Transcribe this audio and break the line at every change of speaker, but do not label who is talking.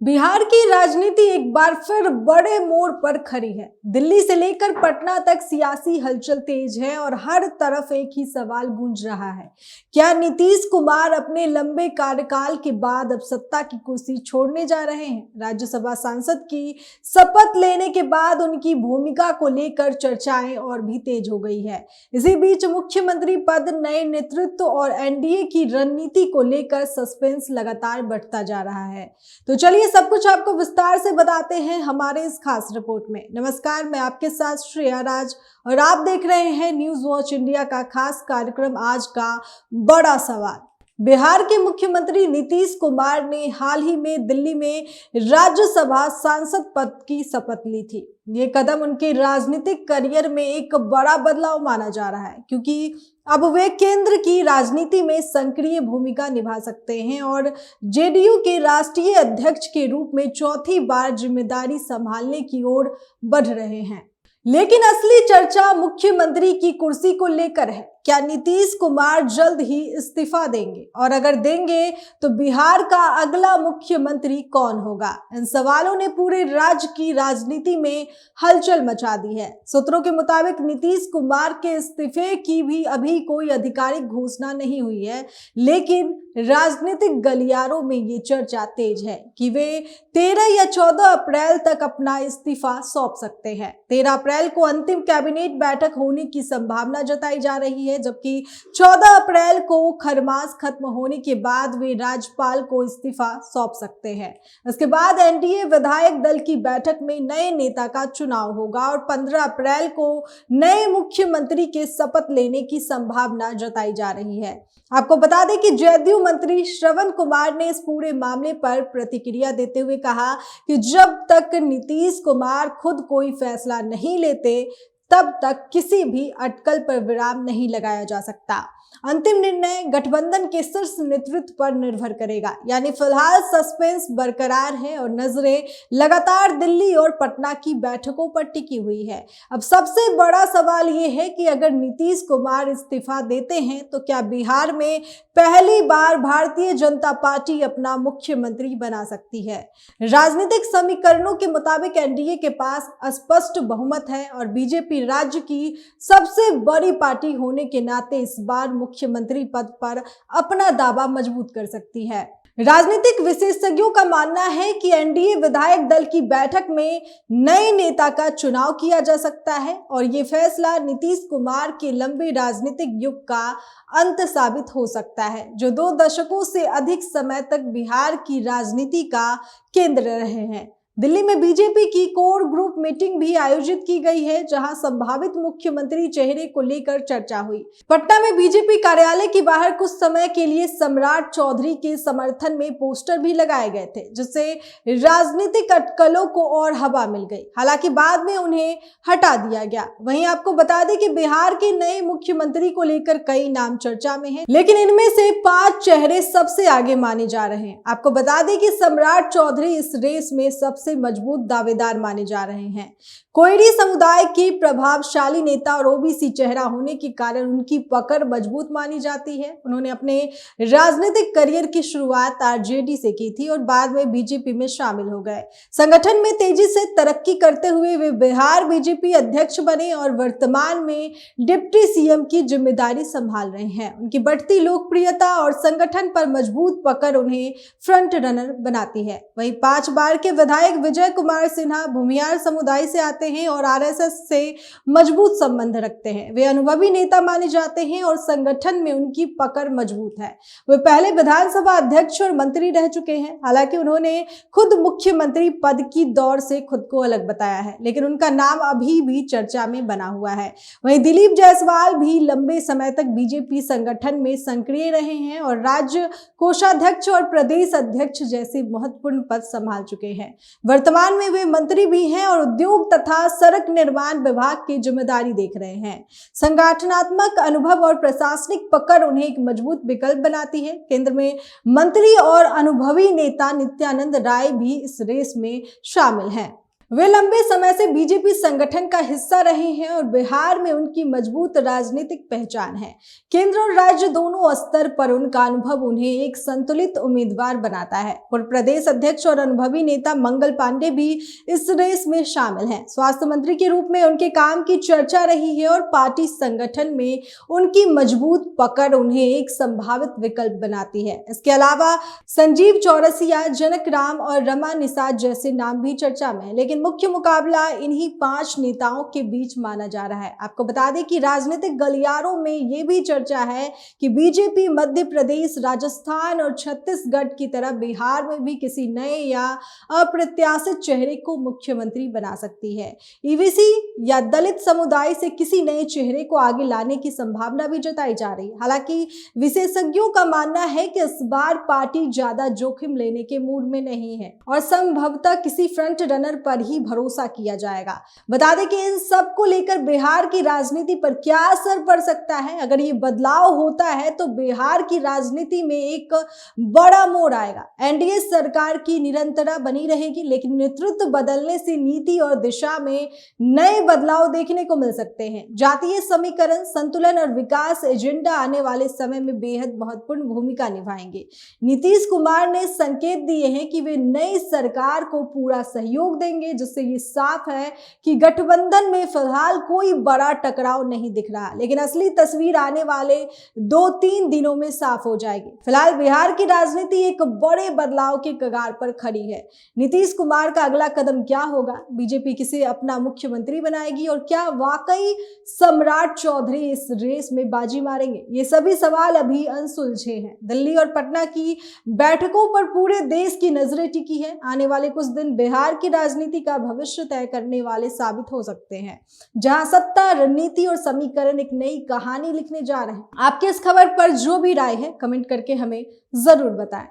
बिहार की राजनीति एक बार फिर बड़े मोड़ पर खड़ी है। दिल्ली से लेकर पटना तक सियासी हलचल तेज है और हर तरफ एक ही सवाल गूंज रहा है। क्या नीतीश कुमार अपने लंबे कार्यकाल के बाद अब सत्ता की कुर्सी छोड़ने जा रहे हैं? राज्यसभा सांसद की शपथ लेने के बाद उनकी भूमिका को लेकर चर्चाएं और भी तेज हो गई है। इसी बीच मुख्यमंत्री पद, नए नेतृत्व और एनडीए की रणनीति को लेकर सस्पेंस लगातार बढ़ता जा रहा है। तो चलिए सब कुछ आपको विस्तार से बताते हैं हमारे इस खास रिपोर्ट में। नमस्कार, मैं आपके साथ श्रेया राज और आप देख रहे हैं न्यूज वॉच इंडिया का खास कार्यक्रम आज का बड़ा सवाल। बिहार के मुख्यमंत्री नीतीश कुमार ने हाल ही में दिल्ली में राज्यसभा सांसद पद की शपथ ली थी। ये कदम उनके राजनीतिक करियर में एक बड़ा बदलाव माना जा रहा है, क्योंकि अब वे केंद्र की राजनीति में सक्रिय भूमिका निभा सकते हैं और जेडीयू के राष्ट्रीय अध्यक्ष के रूप में चौथी बार जिम्मेदारी संभालने की ओर बढ़ रहे हैं। लेकिन असली चर्चा मुख्यमंत्री की कुर्सी को लेकर है। क्या नीतीश कुमार जल्द ही इस्तीफा देंगे, और अगर देंगे तो बिहार का अगला मुख्यमंत्री कौन होगा? इन सवालों ने पूरे राज्य की राजनीति में हलचल मचा दी है। सूत्रों के मुताबिक नीतीश कुमार के इस्तीफे की भी अभी कोई आधिकारिक घोषणा नहीं हुई है, लेकिन राजनीतिक गलियारों में ये चर्चा तेज है कि वे 13 या 14 अप्रैल तक अपना इस्तीफा सौंप सकते हैं। 13 अप्रैल को अंतिम कैबिनेट बैठक होने की संभावना जताई जा रही है, जबकि 14 अप्रैल को खरमास खत्म होने के बाद वे राज्यपाल को इस्तीफा सौंप सकते हैं। इसके बाद एनडीए विधायक दल की बैठक में नए नेता का चुनाव होगा और 15 अप्रैल को नए मुख्यमंत्री के शपथ लेने की संभावना जताई जा रही है। आपको बता दें कि जदयू मंत्री श्रवण कुमार ने इस पूरे मामले पर प्रतिक्रिया देते हुए कहा कि जब तक नीतीश कुमार खुद कोई फैसला नहीं लेते तब तक किसी भी अटकल पर विराम नहीं लगाया जा सकता। अंतिम निर्णय गठबंधन के शीर्ष नेतृत्व पर निर्भर करेगा। यानी फिलहाल सस्पेंस बरकरार है और नजरें लगातार दिल्ली और पटना की बैठकों पर टिकी हुई है। अब सबसे बड़ा सवाल ये है कि अगर नीतीश कुमार इस्तीफा देते हैं तो क्या बिहार में पहली बार भारतीय जनता पार्टी अपना मुख्यमंत्री बना सकती है? राजनीतिक समीकरणों के मुताबिक एनडीए के पास स्पष्ट बहुमत है और बीजेपी राज्य की सबसे बड़ी पार्टी होने के नाते इस बार मुख्यमंत्री पद पर अपना दावा मजबूत कर सकती है। राजनीतिक विशेषज्ञों का मानना है कि एनडीए विधायक दल की बैठक में नए नेता का चुनाव किया जा सकता है और ये फैसला नीतीश कुमार के लंबे राजनीतिक युग का अंत साबित हो सकता है, जो 2 दशकों से अधिक समय तक बिहार की राजनीति का केंद्र रहे हैं। दिल्ली में बीजेपी की कोर ग्रुप मीटिंग भी आयोजित की गई है, जहां संभावित मुख्यमंत्री चेहरे को लेकर चर्चा हुई। पटना में बीजेपी कार्यालय के बाहर कुछ समय के लिए सम्राट चौधरी के समर्थन में पोस्टर भी लगाए गए थे, जिससे राजनीतिक अटकलों को और हवा मिल गई। हालांकि बाद में उन्हें हटा दिया गया। वहीं आपको बता दें कि बिहार के नए मुख्यमंत्री को लेकर कई नाम चर्चा में हैं, लेकिन इनमें से 5 चेहरे सबसे आगे माने जा रहे हैं। आपको बता दें कि सम्राट चौधरी इस रेस में सबसे मजबूत दावेदार माने जा रहे हैं। कोयरी समुदाय की प्रभावशाली नेता और ओबीसी चेहरा होने के कारण उनकी पकड़ मजबूत मानी जाती है। उन्होंने अपने राजनीतिक करियर की शुरुआत आरजेडी से की थी और बाद में बीजेपी में शामिल हो गए। संगठन में तेजी से तरक्की करते हुए वे बिहार बीजेपी अध्यक्ष बने और वर्तमान में डिप्टी सीएम की जिम्मेदारी संभाल रहे हैं। उनकी बढ़ती लोकप्रियता और संगठन पर मजबूत पकड़ उन्हें फ्रंट रनर बनाती है। वहीं 5 बार के विधायक विजय कुमार सिन्हा भूमियार समुदाय से आते हैं और आरएसएस से मजबूत संबंध रखते हैं। वे अनुभवी नेता माने जाते हैं और संगठन में उनकी पकड़ मजबूत है। वे पहले विधानसभा अध्यक्ष और मंत्री रह चुके हैं। हालांकि उन्होंने खुद मुख्यमंत्री पद की दौड़ से खुद को अलग बताया है, लेकिन उनका नाम अभी भी चर्चा में बना हुआ है। वहीं दिलीप जायसवाल भी लंबे समय तक बीजेपी संगठन में सक्रिय रहे हैं और राज्य कोषाध्यक्ष और प्रदेश अध्यक्ष जैसे महत्वपूर्ण पद संभाल चुके हैं। वर्तमान में वे मंत्री भी हैं और उद्योग तथा सड़क निर्माण विभाग की जिम्मेदारी देख रहे हैं। संगठनात्मक अनुभव और प्रशासनिक पकड़ उन्हें एक मजबूत विकल्प बनाती है। केंद्र में मंत्री और अनुभवी नेता नित्यानंद राय भी इस रेस में शामिल हैं। वे लंबे समय से बीजेपी संगठन का हिस्सा रहे हैं और बिहार में उनकी मजबूत राजनीतिक पहचान है। केंद्र और राज्य दोनों स्तर पर उनका अनुभव उन्हें एक संतुलित उम्मीदवार बनाता है। पूर्व प्रदेश अध्यक्ष और अनुभवी नेता मंगल पांडे भी इस रेस में शामिल हैं। स्वास्थ्य मंत्री के रूप में उनके काम की चर्चा रही है और पार्टी संगठन में उनकी मजबूत पकड़ उन्हें एक संभावित विकल्प बनाती है। इसके अलावा संजीव चौरसिया, जनक राम और रमा निषाद जैसे नाम भी चर्चा में है, लेकिन मुख्य मुकाबला इन्हीं 5 नेताओं के बीच माना जा रहा है। आपको बता दें कि राजनीतिक गलियारों में यह भी चर्चा है कि बीजेपी मध्य प्रदेश, राजस्थान और छत्तीसगढ़ की तरह बिहार में भी किसी नए या अप्रत्याशित चेहरे को मुख्यमंत्री बना सकती है। ईवीसी या दलित समुदाय से किसी नए चेहरे को आगे लाने की संभावना भी जताई जा रही है। हालांकि विशेषज्ञों का मानना है कि इस बार पार्टी ज्यादा जोखिम लेने के मूड में नहीं है और संभवतः किसी फ्रंट रनर पर ही भरोसा किया जाएगा। बता दें कि इन सब को लेकर बिहार की राजनीति पर क्या असर पड़ सकता है। अगर ये बदलाव होता है तो बिहार की राजनीति में एक बड़ा मोड़ आएगा। एनडीए सरकार की निरंतरता बनी रहेगी, लेकिन नेतृत्व बदलने से नीति और दिशा में नए बदलाव देखने को मिल सकते हैं। जातीय समीकरण, संतुलन और विकास एजेंडा आने वाले समय में बेहद महत्वपूर्ण भूमिका निभाएंगे। नीतीश कुमार ने संकेत दिए हैं कि वे नई सरकार को पूरा सहयोग देंगे, जिससे ये साफ है कि गठबंधन में फिलहाल कोई बड़ा टकराव नहीं दिख रहा, लेकिन असली तस्वीर आने वाले 2-3 दिनों में साफ हो जाएगी। फिलहाल बिहार की राजनीति एक बड़े बदलाव के कगार पर खड़ी है। नीतीश कुमार का अगला कदम क्या होगा? बीजेपी किसे अपना मुख्यमंत्री बनाएगी और क्या वाकई सम्राट चौधरी इस रेस में बाजी मारेंगे? ये सभी सवाल अभी अनसुलझे हैं। दिल्ली और पटना की बैठकों पर पूरे देश की नजरें टिकी है। आने वाले कुछ दिन बिहार की राजनीति का भविष्य तय करने वाले साबित हो सकते हैं, जहां सत्ता, रणनीति और समीकरण एक नई कहानी लिखने जा रहे हैं। आपके इस खबर पर जो भी राय है कमेंट करके हमें जरूर बताएं।